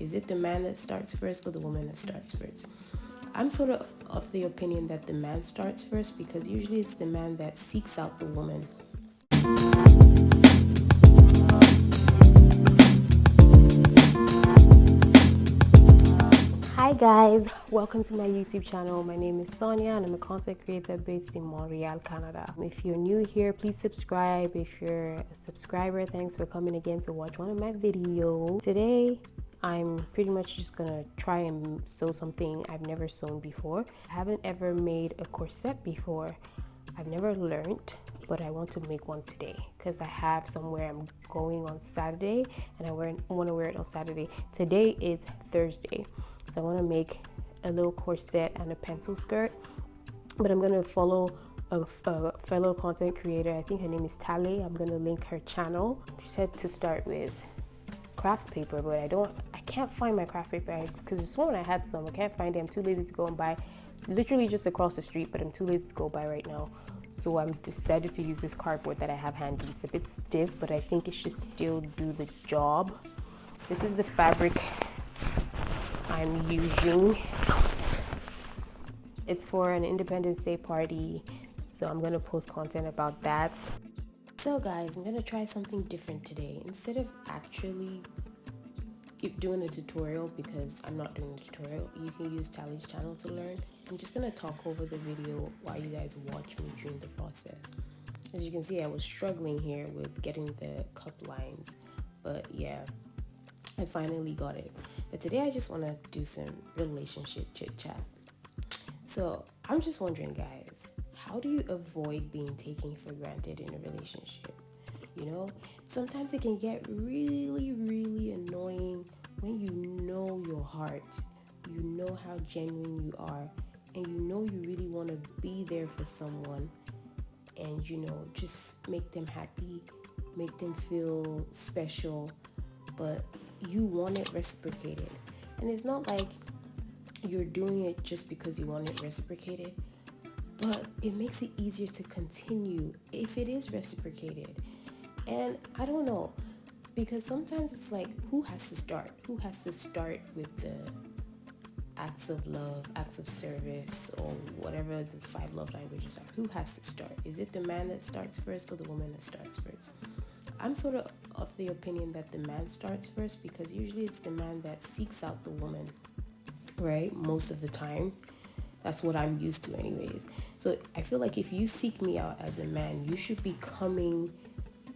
Is it the man that starts first or the woman that starts first? I'm sort of the opinion that the man starts first, because usually it's the man that seeks out the woman. Hi guys, welcome to my YouTube channel. My name is Sonia and I'm a content creator based in Montreal, Canada. If you're new here, please subscribe. If you're a subscriber, thanks for coming again to watch one of my videos. Today, I'm pretty much just gonna try and sew something I've never sewn before. I haven't ever made a corset before. I've never learned, but I want to make one today because I have somewhere I'm going on Saturday and I want to wear it on Saturday. Today is Thursday, so I want to make a little corset and a pencil skirt, but I'm going to follow a fellow content creator. I think her name is Tale. I'm going to link her channel. She said to start with craft paper, but I can't find my craft paper because this one I had some. I can't find it. I'm too lazy to go and buy. It's literally just across the street, but I'm too lazy to go buy right now. So I'm decided to use this cardboard that I have handy. It's a bit stiff, but I think it should still do the job. This is the fabric I'm using. It's for an Independence Day party, so I'm gonna post content about that. So guys, I'm gonna try something different today. Instead of actually doing a tutorial, because I'm not doing a tutorial, you can use Tally's channel to learn. I'm just gonna talk over the video while you guys watch me during the process. As you can see, I was struggling here with getting the cup lines, but yeah, I finally got it. But today I just want to do some relationship chit chat. So I'm just wondering, guys, how do you avoid being taken for granted in a relationship? You know, sometimes it can get really, really annoying when you know your heart, you know how genuine you are, and you know you really want to be there for someone and, you know, just make them happy, make them feel special, but you want it reciprocated. And it's not like you're doing it just because you want it reciprocated, but it makes it easier to continue if it is reciprocated. And I don't know, because sometimes it's like, who has to start? Who has to start with the acts of love, acts of service, or whatever the 5 love languages are? Who has to start? Is it the man that starts first or the woman that starts first? I'm sort of the opinion that the man starts first, because usually it's the man that seeks out the woman, right? Most of the time. That's what I'm used to anyways. So I feel like if you seek me out as a man, you should be coming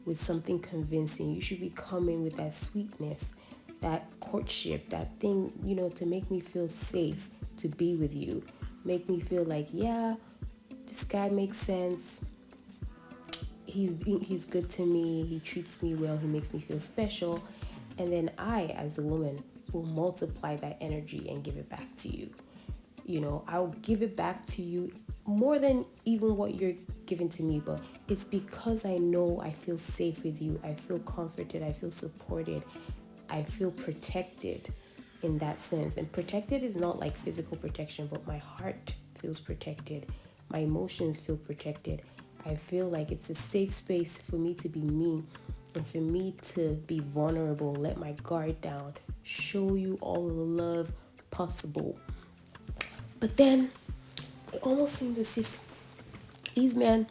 with something convincing. You should be coming with that sweetness, that courtship, that thing, you know, to make me feel safe to be with you. Make me feel like, yeah, this guy makes sense. He's good to me. He treats me well. He makes me feel special. And then I, as the woman, will multiply that energy and give it back to you. You know, I'll give it back to you more than even what you're giving to me, but it's because I know I feel safe with you. I feel comforted. I feel supported. I feel protected in that sense. And protected is not like physical protection, but my heart feels protected. My emotions feel protected. I feel like it's a safe space for me to be me and for me to be vulnerable, let my guard down, show you all the love possible. But then it almost seems as if these men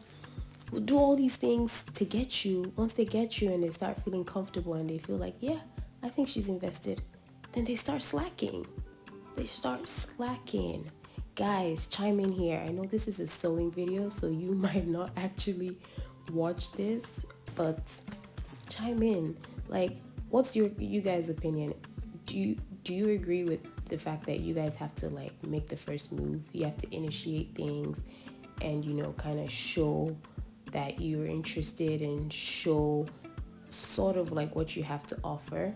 will do all these things to get you. Once they get you and they start feeling comfortable and they feel like, yeah, I think she's invested, then they start slacking. Guys, chime in here. I know this is a sewing video, so you might not actually watch this, but chime in. Like, what's you guys' opinion? Do you agree with the fact that you guys have to like make the first move? You have to initiate things and, you know, kind of show that you're interested and show sort of like what you have to offer.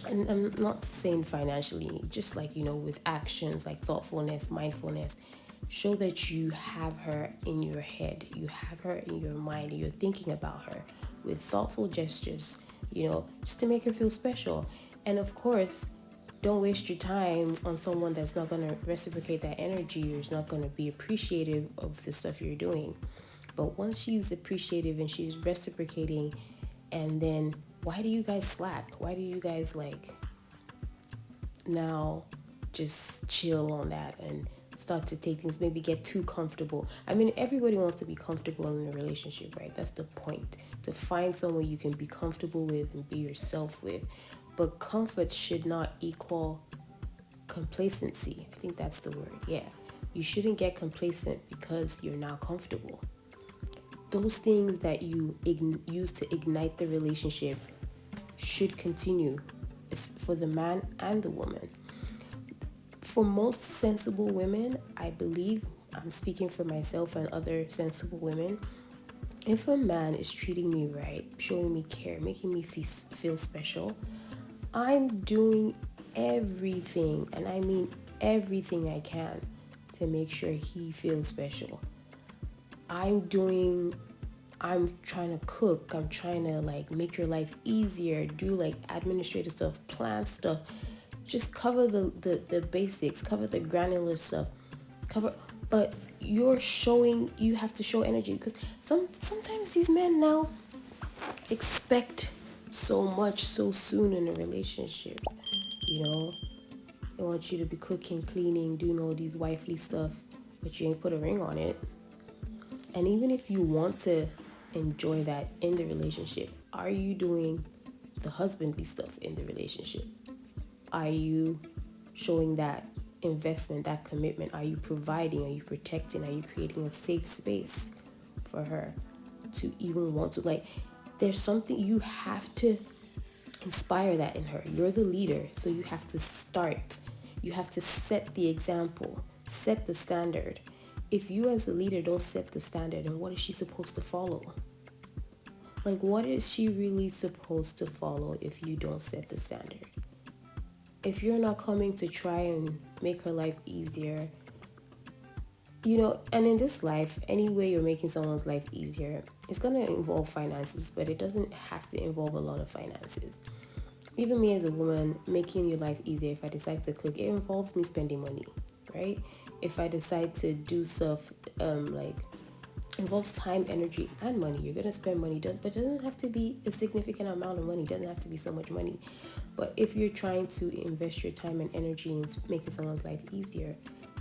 And I'm not saying financially, just like, you know, with actions like thoughtfulness, mindfulness. Show that you have her in your head, you have her in your mind, and you're thinking about her with thoughtful gestures, you know, just to make her feel special. And of course, don't waste your time on someone that's not going to reciprocate that energy or is not going to be appreciative of the stuff you're doing. But once she's appreciative and she's reciprocating, and then why do you guys slack? Why do you guys like now just chill on that and start to take things, maybe get too comfortable. I mean, everybody wants to be comfortable in a relationship, right? That's the point, to find someone you can be comfortable with and be yourself with. But comfort should not equal complacency. I think that's the word. Yeah. You shouldn't get complacent because you're now comfortable. Those things that you use to ignite the relationship should continue for the man and the woman. For most sensible women, I believe, I'm speaking for myself and other sensible women, if a man is treating me right, showing me care, making me feel special, I'm doing everything, and I mean everything I can to make sure he feels special. I'm trying to cook, I'm trying to like make your life easier, do like administrative stuff, plan stuff, just cover the basics, cover the granular stuff, but you have to show energy, because sometimes these men now expect so much so soon in a relationship. They want you to be cooking, cleaning, doing all these wifely stuff, but you ain't put a ring on it. And even if you want to enjoy that in the relationship, are you doing the husbandly stuff in the relationship? Are you showing that investment, that commitment? Are you providing? Are you protecting? Are you creating a safe space for her to even want to, like, there's something, you have to inspire that in her. You're the leader, so you have to start. You have to set the example, set the standard. If you as the leader don't set the standard, then what is she supposed to follow? Like, what is she really supposed to follow if you don't set the standard? If you're not coming to try and make her life easier, and in this life, any way you're making someone's life easier, it's going to involve finances, but it doesn't have to involve a lot of finances. Even me as a woman, making your life easier, if I decide to cook, it involves me spending money, right? If I decide to do stuff, involves time, energy, and money. You're going to spend money, but it doesn't have to be a significant amount of money. It doesn't have to be so much money. But if you're trying to invest your time and energy in making someone's life easier,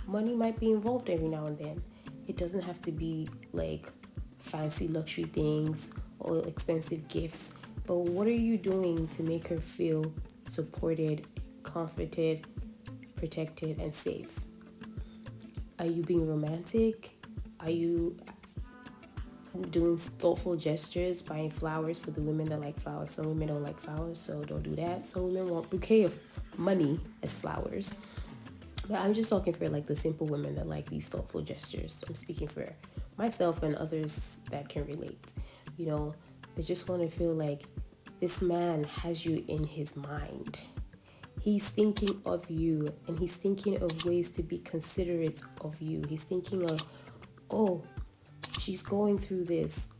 money might be involved every now and then. It doesn't have to be like fancy luxury things or expensive gifts. But what are you doing to make her feel supported, comforted, protected, and safe? Are you being romantic? Are you doing thoughtful gestures, buying flowers for the women that like flowers? Some women don't like flowers, so don't do that. Some women want a bouquet of money as flowers. But I'm just talking for like the simple women that like these thoughtful gestures. I'm speaking for myself and others that can relate. They just want to feel like this man has you in his mind. He's thinking of you, and he's thinking of ways to be considerate of you. He's thinking of, oh, she's going through this.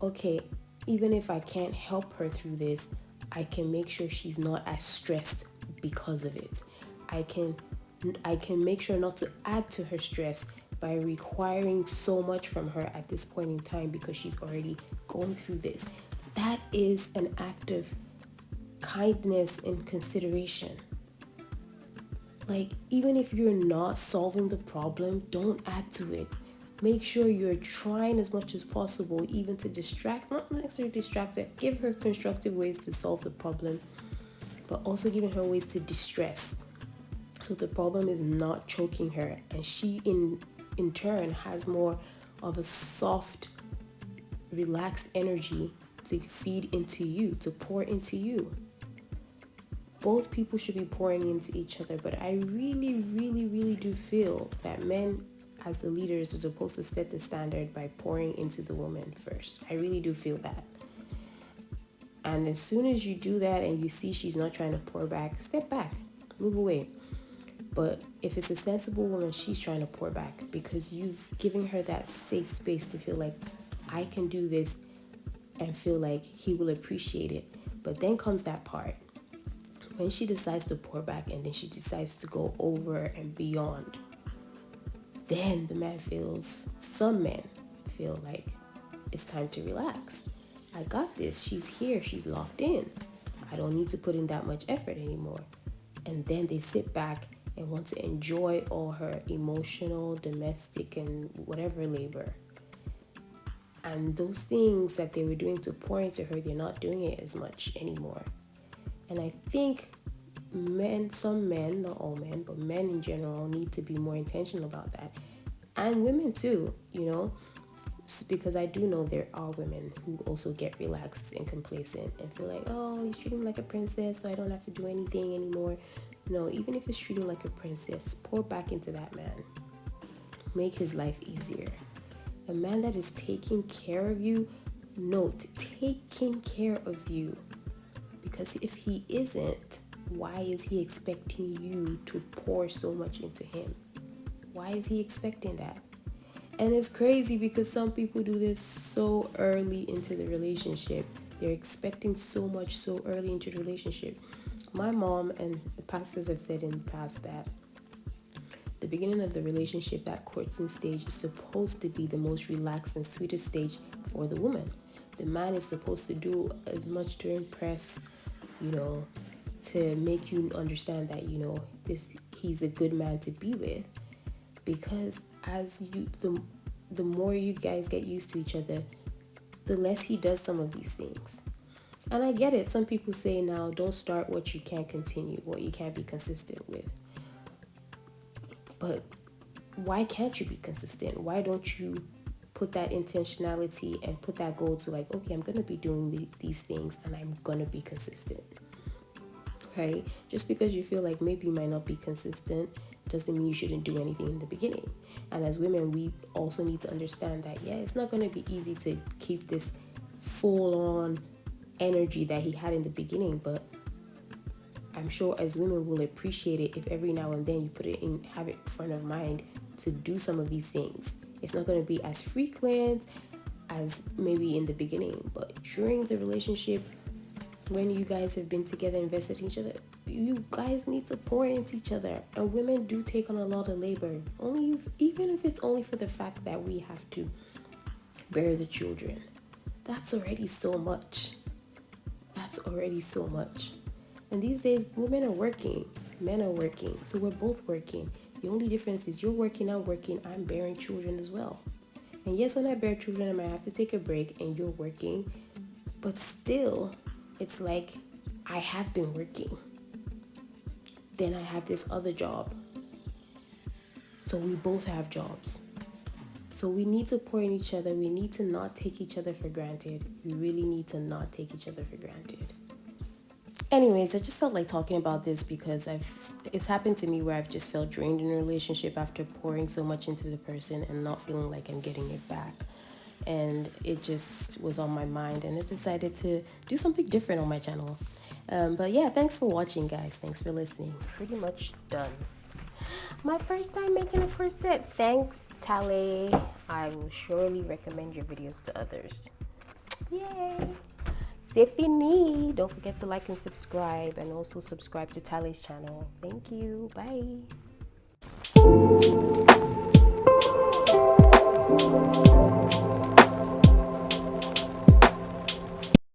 Okay, even if I can't help her through this, I can make sure she's not as stressed because of it. I can make sure not to add to her stress by requiring so much from her at this point in time because she's already going through this. That is an act of kindness and consideration. Like, even if you're not solving the problem, don't add to it. Make sure you're trying as much as possible, even to distract, not necessarily distract her, give her constructive ways to solve the problem, but also giving her ways to distress. So the problem is not choking her, and she in turn has more of a soft, relaxed energy to feed into you, to pour into you. Both people should be pouring into each other, but I really, really, really do feel that men as the leaders are supposed to set the standard by pouring into the woman first. I really do feel that. And as soon as you do that and you see she's not trying to pour back, step back, move away. But if it's a sensible woman, she's trying to pour back because you've given her that safe space to feel like, I can do this and feel like he will appreciate it. But then comes that part when she decides to pour back and then she decides to go over and beyond. Then some men feel like it's time to relax. I got this. She's here. She's locked in. I don't need to put in that much effort anymore. and then they sit back and want to enjoy all her emotional, domestic, and whatever labor. And those things that they were doing to pour into her, they're not doing it as much anymore. And I think some men, not all men, but men in general need to be more intentional about that. And women too, because I do know there are women who also get relaxed and complacent and feel like, oh, he's treating me like a princess, so I don't have to do anything anymore. No, even if he's treating like a princess, pour back into that man. Make his life easier. A man that is taking care of you, note, taking care of you. Because if he isn't, why is he expecting you to pour so much into him? Why is he expecting that? And it's crazy because some people do this so early into the relationship. They're expecting so much so early into the relationship. My mom and the pastors have said in the past that the beginning of the relationship, that courting stage, is supposed to be the most relaxed and sweetest stage for the woman. The man is supposed to do as much to impress, to make you understand that, he's a good man to be with. Because the more you guys get used to each other, the less he does some of these things. And I get it. Some people say now, don't start what you can't continue, what you can't be consistent with. But why can't you be consistent? Why don't you put that intentionality and put that goal to like, okay, I'm going to be doing these things and I'm going to be consistent, right? Just because you feel like maybe you might not be consistent doesn't mean you shouldn't do anything in the beginning. And as women, we also need to understand that, it's not going to be easy to keep this full-on energy that he had in the beginning, but I'm sure as women will appreciate it if every now and then you have it in front of mind to do some of these things. It's not going to be as frequent as maybe in the beginning, but during the relationship, when you guys have been together, invested in each other, you guys need to pour into each other. And women do take on a lot of labor, even if it's only for the fact that we have to bear the children. That's already so much. And these days, women are working, men are working, so we're both working. The only difference is you're working, I'm working, I'm bearing children as well. And yes, when I bear children, I might have to take a break and you're working, but still, it's like I have been working. Then I have this other job. So we both have jobs. So we need to pour in each other. We need to not take each other for granted. We really need to not take each other for granted. Anyways, I just felt like talking about this because it's happened to me where I've just felt drained in a relationship after pouring so much into the person and not feeling like I'm getting it back. And it just was on my mind and I decided to do something different on my channel. But yeah, thanks for watching, guys. Thanks for listening. It's pretty much done. My first time making a corset. Thanks, Tale. I will surely recommend your videos to others. Yay! C'est fini. Don't forget to like and subscribe, and also subscribe to Tale's channel. Thank you. Bye.